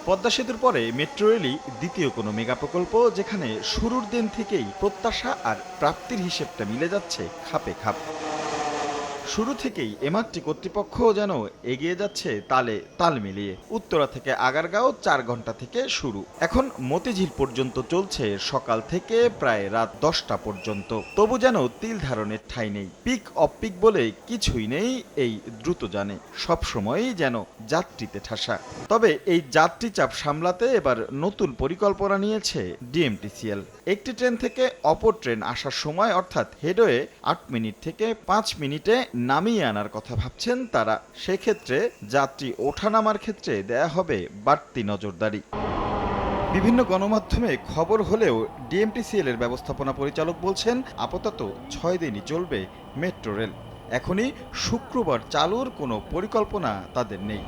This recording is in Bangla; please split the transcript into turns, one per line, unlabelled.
পদ্মা সেতুর পরে মেট্রো রেলই দ্বিতীয় কোনো মেগা প্রকল্প, যেখানে শুরুর দিন থেকেই প্রত্যাশা আর প্রাপ্তির হিসেবটা মিলে যাচ্ছে খাপে খাপ। শুরু থেকেই এমআরটি কর্তৃপক্ষ যেন এগিয়ে যাচ্ছে তালে তাল মিলিয়ে। উত্তরা থেকে আগারগাঁও ৪ ঘন্টা থেকে শুরু, এখন মতিঝিল পর্যন্ত চলছে সকাল থেকে প্রায় রাত ১০টা পর্যন্ত। তবু যেন তিল ধারণের ঠাঁই নেই, পিক অফ পিক বলে কিছুই নেই এই দ্রুতযানে, সবসময়ই যেন যাত্রীতে ঠাসা। তবে এই যাত্রী চাপ সামলাতে এবার নতুন পরিকল্পনা নিয়েছে ডিএমটিসিএল। একটি ট্রেন থেকে অপর ট্রেন আসার সময় অর্থাৎ হেডওয়ে ৮ মিনিট থেকে ৫ মিনিটে নামিয়ে আনার কথা ভাবছেন তারা। সেক্ষেত্রে যাত্রী ওঠানামার ক্ষেত্রে দেয়া হবে বাড়তি নজরদারি। বিভিন্ন গণমাধ্যমে খবর হলেও ডিএমটিসিএল এর ব্যবস্থাপনা পরিচালক বলছেন আপাতত ৬ দিনই চলবে মেট্রো রেল। এখনই শুক্রবার চালুর কোনো পরিকল্পনা তাদের নেই।